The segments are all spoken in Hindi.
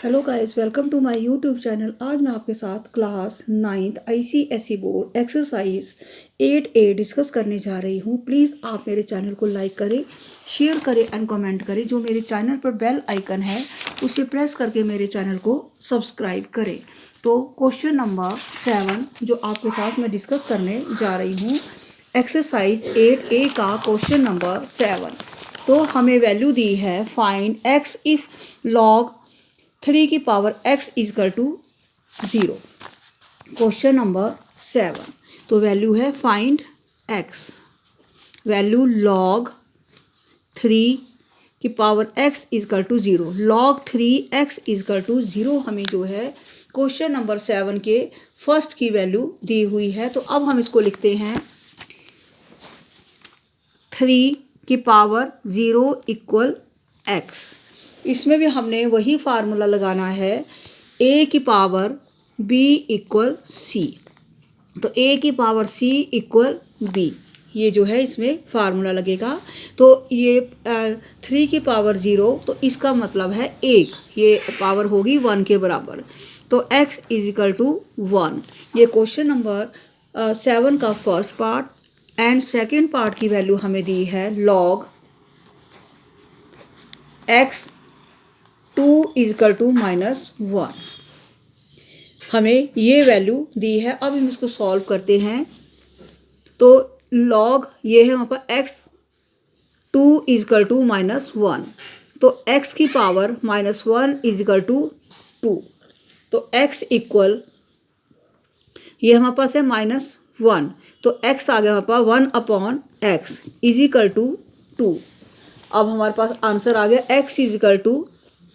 Hello guys, welcome to my YouTube channel. आज मैं आपके साथ class 9th ICSE board exercise 8A discuss करने जा रही हूँ। प्लीज़ आप मेरे चैनल को लाइक करें, शेयर करें एंड कमेंट करें। जो मेरे चैनल पर बेल आइकन है उसे प्रेस करके मेरे चैनल को सब्सक्राइब करें। तो क्वेश्चन नंबर 7 जो आपके साथ मैं डिस्कस करने जा रही हूँ, एक्सरसाइज 8A का क्वेश्चन नंबर 7। तो हमें वैल्यू दी है फाइंड x इफ़ log 3 की power x equal to 0। Question number 7। तो वैल्यू है फाइंड x, वैल्यू log 3 की power x equal to 0। log 3x equal to 0 हमें जो है क्वेश्चन नंबर 7 के फर्स्ट की वैल्यू दी हुई है। तो अब हम इसको लिखते हैं 3 की पावर 0 इक्वल x। इसमें भी हमने वही फार्मूला लगाना है, a की पावर b इक्वल c। तो a की पावर c इक्वल b, ये जो है इसमें फार्मूला लगेगा। तो ये 3 की पावर 0, तो इसका मतलब है 1, ये पावर होगी 1 के बराबर। तो x इज इक्वल टू 1। ये क्वेश्चन नंबर 7 का first part. And second part की वैल्यू हमें दी है log x 2 इजकल टू -1। हमें ये वैल्यू दी है। अब हम इसको सॉल्व करते हैं। तो log ये है हमारे पास x 2 इजकल टू -1। तो x की पावर -1 इजकल टू 2। तो x इक्वल ये हमारे पास है -1। तो x आ गया हमारे पास 1/x इजिकल टू 2। अब हमारे पास आंसर आ गया x इजिकल टू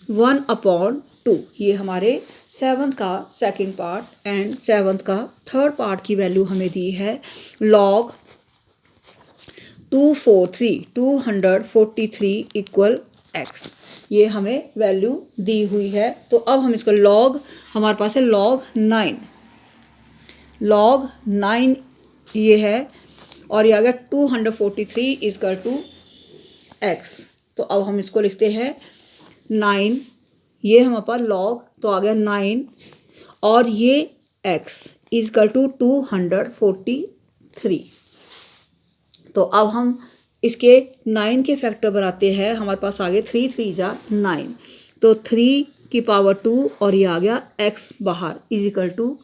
1/2। ये हमारे 7th का सेकंड पार्ट। एंड 7th का थर्ड पार्ट की वैल्यू हमें दी है log 243 इक्वल x। ये हमें वैल्यू दी हुई है। तो अब हम इसको log, हमारे पास है log 9 ये है, और ये आ गया 243 इजकल टू x। तो अब हम इसको लिखते हैं 9, ये हमारे पास log, तो आ गया 9, और ये x इजकल टू 243। तो अब हम इसके 9 के फैक्टर बनाते हैं। हमारे पास आ गए 3 3 जा 9। तो 3 की पावर 2 और ये आ गया x बाहर इजिकल टू।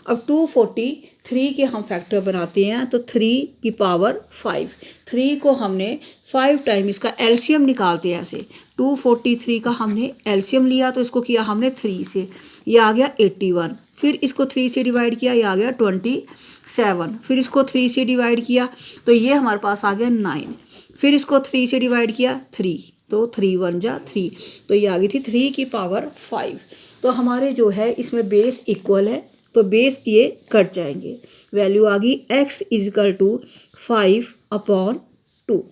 अब 243 के हम फैक्टर बनाते हैं। तो 3 की पावर 5, 3 को हमने 5 टाइम इसका एलसीएम निकालते हैं ऐसे। 243 का हमने एलसीएम लिया, तो इसको किया हमने 3 से, ये आ गया 81। फिर इसको 3 से डिवाइड किया, ये आ गया 27। फिर इसको 3 से डिवाइड किया, तो ये हमारे पास आ गया 9। फिर इसको 3 से डिवाइड किया 3, तो 3 1 जा 3, तो ये आ गई थी 3 की पावर 5। तो हमारे जो है इसमें बेस इक्वल है, तो बेस ये कट जाएंगे। वैल्यू आ गई x इजकल टू 5/2।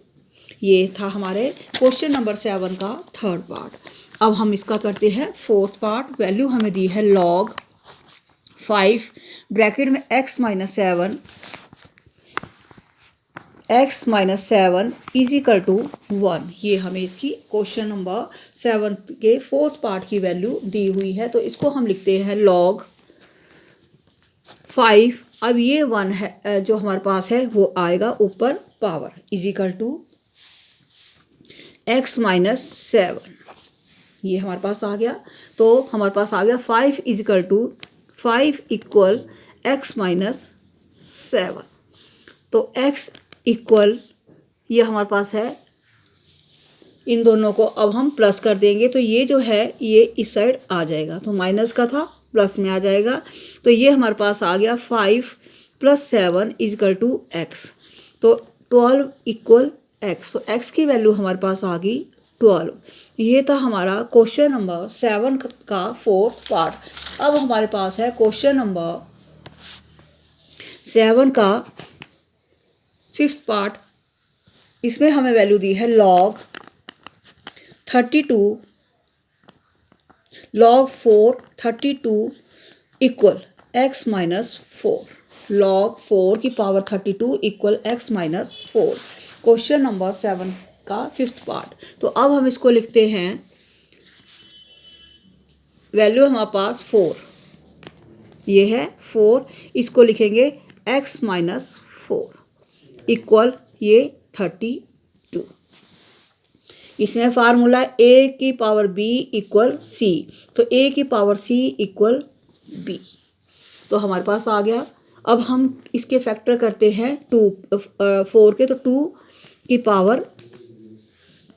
ये था हमारे क्वेश्चन नंबर 7 का थर्ड पार्ट। अब हम इसका करते हैं फोर्थ पार्ट। वैल्यू हमें दी है log 5 ब्रैकेट में x -7 इजिकल टू 1। ये हमें इसकी क्वेश्चन नंबर 7 के फोर्थ पार्ट की वैल्यू दी हुई है। तो इसको हम लिखते हैं log 5। अब ये 1 है जो हमारे पास है, वो आएगा ऊपर पावर इजिकल टू x -7। ये हमारे पास आ गया। तो हमारे पास आ गया 5 इजिकल टू 5 इक्वल x -7। तो x इक्वल ये हमारे पास है, इन दोनों को अब हम प्लस कर देंगे। तो ये जो है ये इस साइड आ जाएगा, तो माइनस का था प्लस में आ जाएगा। तो ये हमारे पास आ गया 5 + 7 इजकल टू x। तो 12 इक्वल x। तो x की वैल्यू हमारे पास आ गई 12। ये था हमारा क्वेश्चन नंबर 7 का फोर्थ पार्ट। अब हमारे पास है क्वेश्चन नंबर 7 का फिफ्थ पार्ट। इसमें हमें वैल्यू दी है log 4 इक्वल x -4। log 4 की power 32 equal x -4। Question number 7 का फिफ्थ पार्ट। तो अब हम इसको लिखते हैं वैल्यू हमारे पास 4, ये है 4, इसको लिखेंगे x माइनस 4 इक्वल ये 32। इसमें फार्मूला a की पावर b इक्वल c, तो a की पावर c इक्वल b, तो हमारे पास आ गया। अब हम इसके फैक्टर करते हैं 4 के, तो 2 की पावर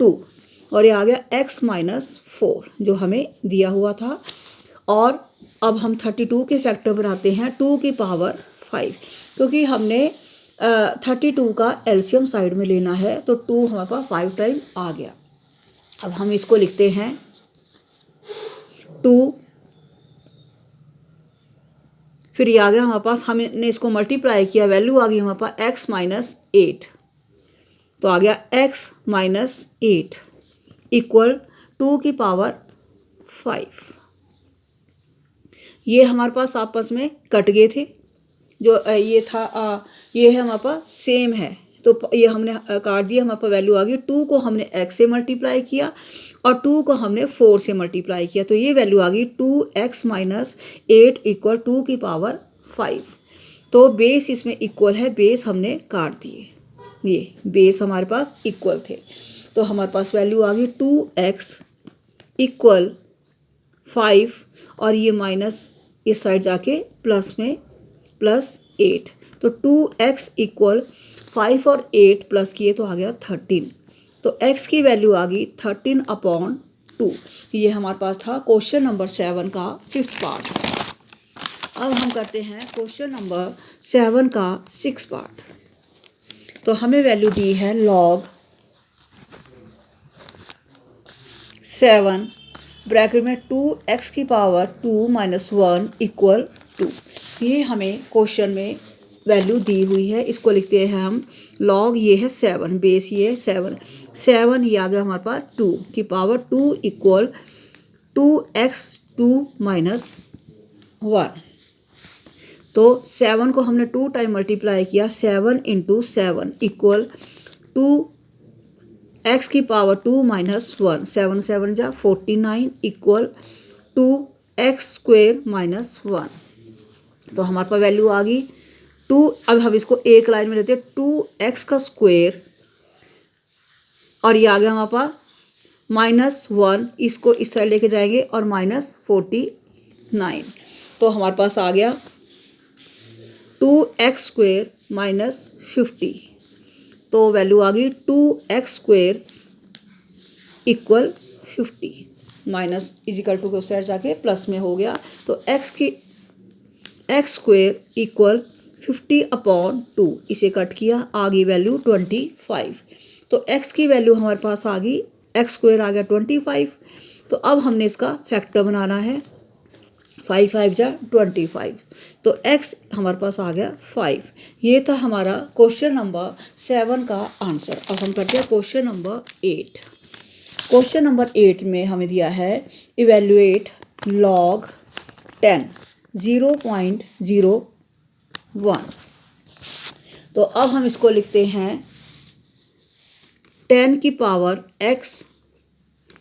2 और ये आ गया x माइनस 4 जो हमें दिया हुआ था। और अब हम 32 के फैक्टर बनाते हैं 2 की पावर 5, क्योंकि हमने 32 का एलसीएम साइड में लेना है, तो 2 हमारे पास 5 टाइम आ गया। अब हम इसको लिखते हैं 2, फिर ये आ गया हमारे पास, हमने इसको मल्टीप्लाई किया, वैल्यू आ गई हमारे पास x माइनस 8, तो आ गया x माइनस 8 इक्वल 2 की पावर 5। ये हमारे पास आपस में कट गए थे, जो ये था ये है हमारे पास सेम है, तो ये हमने काट दिया, हमारे पास वैल्यू आ गई। 2 को हमने x से मल्टीप्लाई किया और 2 को हमने 4 से मल्टीप्लाई किया, तो ये वैल्यू आ गई 2x माइनस 8 इक्वल 2 की पावर 5। तो बेस इसमें इक्वल है, बेस हमने काट दिए, ये बेस हमारे पास इक्वल थे, तो हमारे पास वैल्यू आ गई 2x इक्वल 5 और ये माइनस इस साइड जाके प्लस में प्लस 8, तो 2x इक्वल 5 और 8 प्लस किए तो आ गया 13, तो x की वैल्यू आ गई 13/2। ये हमारे पास था क्वेश्चन नंबर 7 का 5th पार्ट। अब हम करते हैं क्वेश्चन नंबर 7 का 6th पार्ट। तो हमें वैल्यू दी है log 7 ब्रैकेट में 2x की पावर 2 माइनस 1 इक्वल 2। ये हमें क्वेश्चन में वैल्यू दी हुई है, इसको लिखते हैं हम log, ये है 7, बेस ये है 7 ये आ गया हमारे पास 2 की पावर 2 इक्वल 2x 2 माइनस 1। तो 7 को हमने 2 टाइम मल्टीप्लाई किया, 7 इंटू 7 इक्वल 2x की पावर 2 माइनस 1, 7 7 जा 49 इक्वल 2x स्क्वेयर माइनस 1। तो हमारे पास वैल्यू आ गई 2। अब हम इसको एक लाइन में लेते हैं, 2x का स्क्वेयर और ये आ गया हमारे पास माइनस 1, इसको इस साइड लेके जाएंगे और माइनस 49, तो हमारे पास आ गया 2x स्क्वेयर माइनस 50, तो वैल्यू आ गई 2x square equal 50 minus equal to के साइड जाके प्लस में हो गया, तो x स्क्वेयर इक्वल 50/2, इसे कट किया, आ गई वैल्यू 25। तो x की वैल्यू हमारे पास आ गई, x स्क्वेयर आ गया 25। तो अब हमने इसका फैक्टर बनाना है, 5 5 जा 25, तो x हमारे पास आ गया 5। ये था हमारा क्वेश्चन नंबर 7 का आंसर। अब हम करते हैं क्वेश्चन नंबर 8। क्वेश्चन नंबर 8 में हमें दिया है इवेल्युएट log 10 0.01। तो अब हम इसको लिखते हैं 10 की पावर x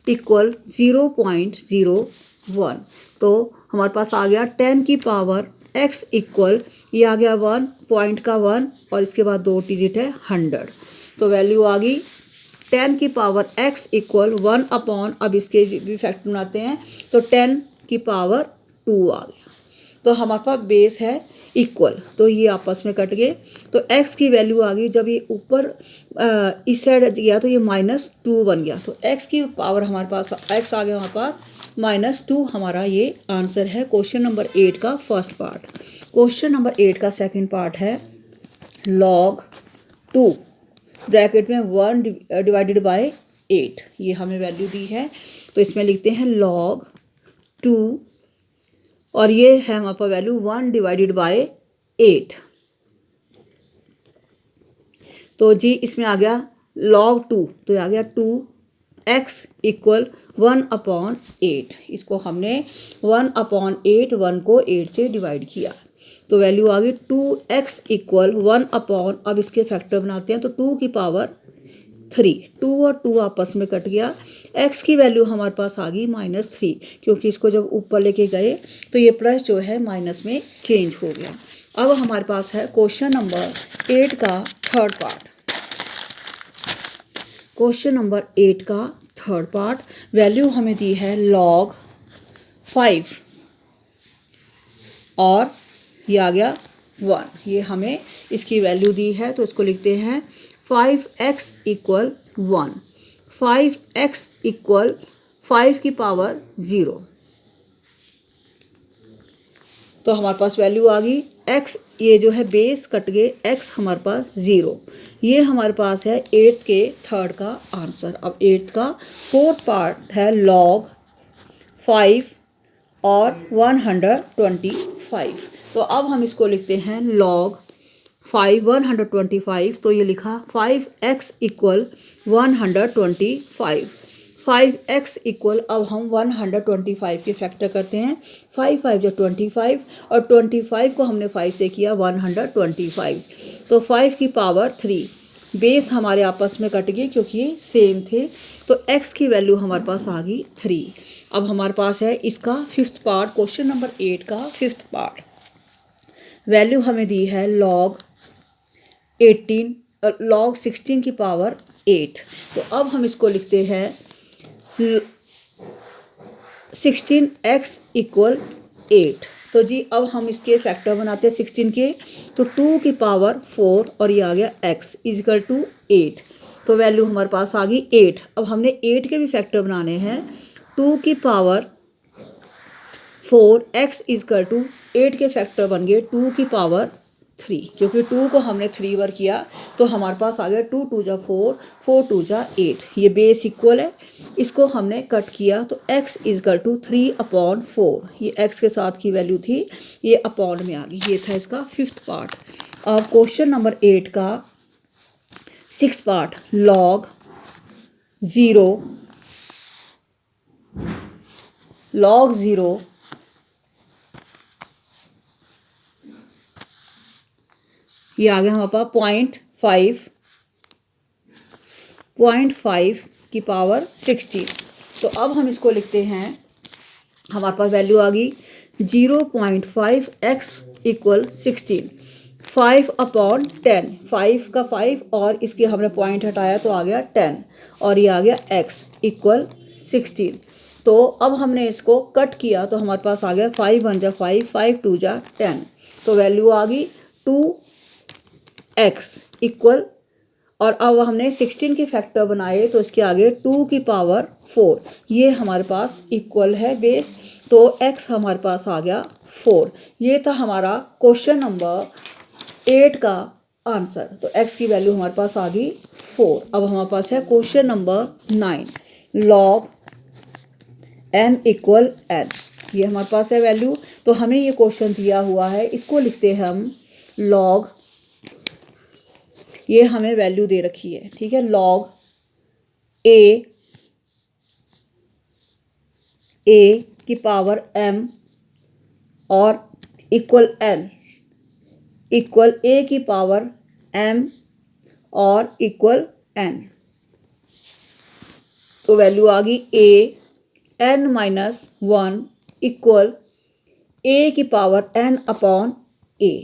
इक्वल 0.01। तो हमारे पास आ गया 10 की पावर x इक्वल, ये आ गया 1 पॉइंट का 1 और इसके बाद 2 डिजिट है 100, तो वैल्यू आ गई 10 की पावर x इक्वल 1/, अब इसके भी फैक्टर बनाते हैं, तो 10 की पावर 2 आ गया। तो हमारे पास बेस है इक्वल, तो ये आपस में कट गए, तो x की वैल्यू आ गई, जब ये ऊपर इस साइड गया तो ये -2 बन गया, तो x की पावर हमारे पास x आ गया हमारे पास -2। हमारा ये आंसर है क्वेश्चन नंबर 8 का फर्स्ट पार्ट। क्वेश्चन नंबर 8 का सेकंड पार्ट है log 2 ब्रैकेट में 1 डिवाइडेड बाय 8, ये हमें वैल्यू दी है, तो इसमें लिखते हैं log 2 और ये है हमारे पास वैल्यू 1 डिवाइडेड बाय 8। तो जी इसमें आ गया log 2, तो ये आ गया 2x इक्वल 1/8। इसको हमने 1/8, 1 को 8 से डिवाइड किया, तो वैल्यू आ गई 2x इक्वल 1/, अब इसके फैक्टर बनाते हैं, तो 2 की पावर 3। 2 और 2 आपस में कट गया। x की वैल्यू हमारे पास आ गई -3, क्योंकि इसको जब ऊपर लेके गए तो ये प्लस जो है माइनस में चेंज हो गया। अब हमारे पास है क्वेश्चन नंबर 8 का थर्ड पार्ट। क्वेश्चन नंबर 8 का थर्ड पार्ट, वैल्यू हमें दी है log 5 और ये आ गया 1। ये हमें इसकी वैल्यू दी है तो इसको लिखते हैं 5x इक्वल 1। 5x इक्वल 5 की पावर 0। तो हमारे पास वैल्यू आ गई x, ये जो है बेस कट गए, x हमारे पास 0। ये हमारे पास है 8th के थर्ड का आंसर। अब 8th का फोर्थ पार्ट है log 5 और 125। तो अब हम इसको लिखते हैं log 5 125। तो ये लिखा 5x इक्वल 125। 5x इक्वल, अब हम 125 के फैक्टर करते हैं। 5 5 जो 25 और 25 को हमने 5 से किया 125। तो 5 की पावर 3। बेस हमारे आपस में कट गए क्योंकि ये सेम थे। तो x की वैल्यू हमारे पास आ गई 3। अब हमारे पास है इसका फिफ्थ पार्ट, क्वेश्चन नंबर 8 का फिफ्थ पार्ट। वैल्यू हमें दी है log 16 की पावर 8। तो अब हम इसको लिखते हैं 16x इक्वल 8। तो जी अब हम इसके फैक्टर बनाते हैं 16 के। तो 2 की पावर 4 और ये आ गया x इजिकल टू 8। तो वैल्यू हमारे पास आ गई 8। अब हमने 8 के भी फैक्टर बनाने हैं। 2 की पावर 4 x इजिकल टू 8 के फैक्टर बन गए 2 की पावर 3, क्योंकि 2 को हमने 3 बार किया तो हमारे पास आ गया 2 2 जा 4, 4 2 जा 8। ये बेस इक्वल है, इसको हमने कट किया तो x इजकल टू 3/4। ये x के साथ की वैल्यू थी, ये अपॉन में आ गई। ये था इसका फिफ्थ पार्ट। अब क्वेश्चन नंबर 8 का सिक्स्थ पार्ट, log 0 ये आ गया हमारे पास 0.5 की पावर 16। तो अब हम इसको लिखते हैं, हमारे पास वैल्यू आ गई 0.5x इक्वल 16। 5/10, 5 का 5 और इसके हमने पॉइंट हटाया तो आ गया 10 और ये आ गया x इक्वल 16। तो अब हमने इसको कट किया तो हमारे पास आ गया 5 1 जा 5, 5 2 जा 10। तो वैल्यू आ गई 2x इक्वल, और अब हमने 16 के फैक्टर बनाए तो इसके आगे 2 की पावर 4। ये हमारे पास इक्वल है बेस, तो x हमारे पास आ गया 4। ये था हमारा क्वेश्चन नंबर 8 का आंसर। तो x की वैल्यू हमारे पास आ गई 4। अब हमारे पास है question number 9, log m equal n। ये हमारे पास है वैल्यू। तो हमें ये क्वेश्चन दिया हुआ है, इसको लिखते हैं हम log, ये हमें वैल्यू दे रखी है, ठीक है, log a की पावर m और इक्वल n इक्वल a की पावर m और इक्वल n। तो वैल्यू आ गई a n-1 इक्वल a की पावर n/a।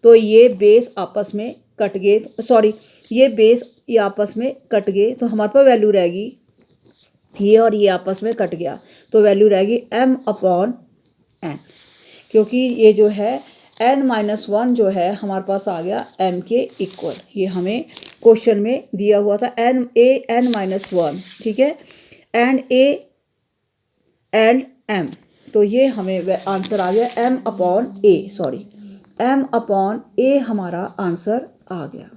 तो ये बेस आपस में कट गए, सॉरी ये बेस ये आपस में कट गए तो हमारे पास वैल्यू रहेगी, ये और ये आपस में कट गया तो वैल्यू रहेगी m/n, क्योंकि ये जो है n-1 जो है हमारे पास आ गया m के इक्वल। ये हमें क्वेश्चन में दिया हुआ था n-1, ठीक है, एंड a एंड m। तो ये हमें आंसर आ गया m/a, सॉरी m/a हमारा आंसर आ गया।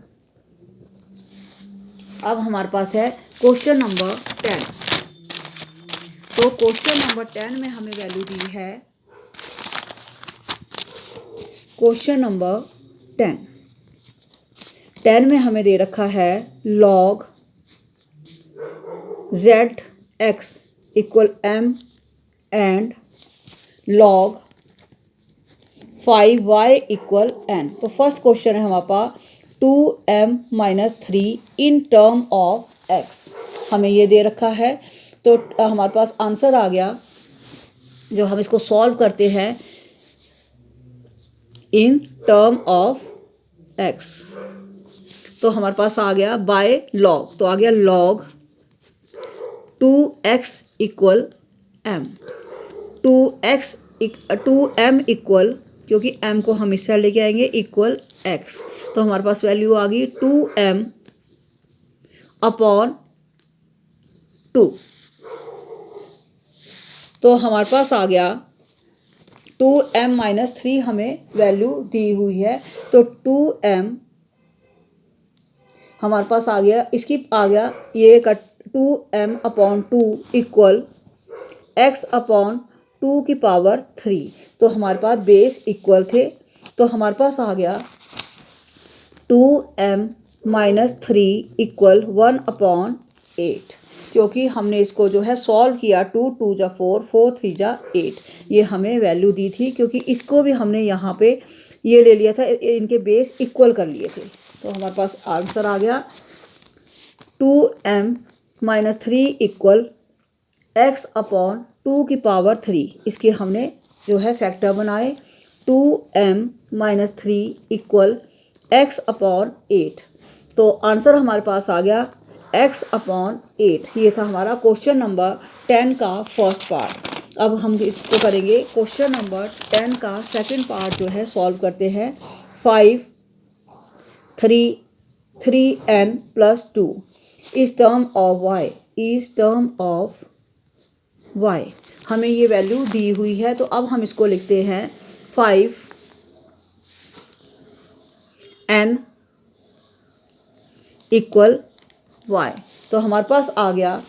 अब हमारे पास है क्वेश्चन नंबर 10। तो क्वेश्चन नंबर 10 में हमें वैल्यू दी है, क्वेश्चन नंबर 10 में हमें दे रखा है log zx equal m and log 5y equal n। तो फर्स्ट क्वेश्चन है हमारे पास 2m - 3 in term of x हमें ये दे रखा है। तो हमारे पास आंसर आ गया, जो हम इसको सॉल्व करते हैं इन टर्म ऑफ एक्स, तो हमारे पास आ गया बाय लॉग, तो आ गया log 2x equal m, 2m equal, क्योंकि m को हम इस साइड लेके आएंगे, इक्वल x, तो हमारे पास वैल्यू आ गई 2m अपॉन 2। तो हमारे पास आ गया 2m माइनस 3 हमें वैल्यू दी हुई है, तो 2m हमारे पास आ गया, इसकी आ गया ये का 2m upon 2 equal x upon 2 की पावर 3। तो हमारे पास बेस इक्वल थे, तो हमारे पास आ गया 2m माइनस 3 इक्वल 1 अपॉन 8, क्योंकि हमने इसको जो है सॉल्व किया, 2 2 जा 4, 4 3 जा 8, ये हमें वैल्यू दी थी, क्योंकि इसको भी हमने यहाँ पे ये ले लिया था, इनके बेस इक्वल कर लिए थे। तो हमारे पास आंसर आ गया 2m minus 3 equal x upon 2 की पावर 3, इसके हमने जो है फैक्टर बनाए, 2m minus 3 equal x upon 8। तो आंसर हमारे पास आ गया x अपॉन 8। ये था हमारा क्वेश्चन नंबर 10 का फर्स्ट पार्ट। अब हम इसको करेंगे क्वेश्चन नंबर 10 का सेकंड पार्ट जो है सॉल्व करते हैं। 5 3n प्लस 2 इस टर्म ऑफ y, हमें ये वैल्यू दी हुई है। तो अब हम इसको लिखते हैं 5n इक्वल y, तो हमारे पास आ गया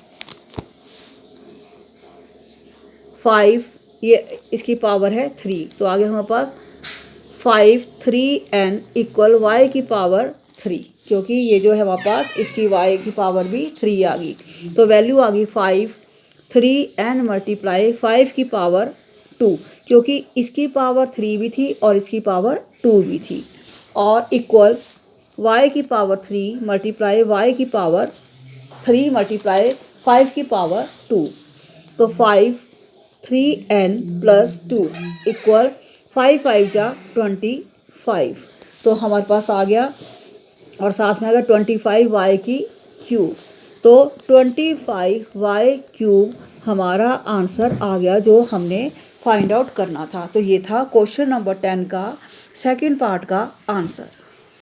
5, ये इसकी पावर है 3, तो आगे हमारे पास 5 3n इक्वल y की पावर 3, क्योंकि ये जो है हमारे पास इसकी y की पावर भी 3 आ गई। तो वैल्यू आ गई 5 3n मल्टीप्लाई 5 की पावर 2, क्योंकि इसकी पावर 3 भी थी और इसकी पावर 2 भी थी, और इक्वल y की पावर 3 मल्टीप्लाई y की पावर 3 मल्टीप्लाई 5 की पावर 2। तो 5 3n प्लस 2 इक्वल 5 5 जा 25, तो हमारे पास आ गया, और साथ में आ गया 25y की क्यूब, तो 25y क्यूब हमारा आंसर आ गया, जो हमने फाइंड आउट करना था। तो ये था क्वेश्चन नंबर 10 का सेकंड पार्ट का आंसर।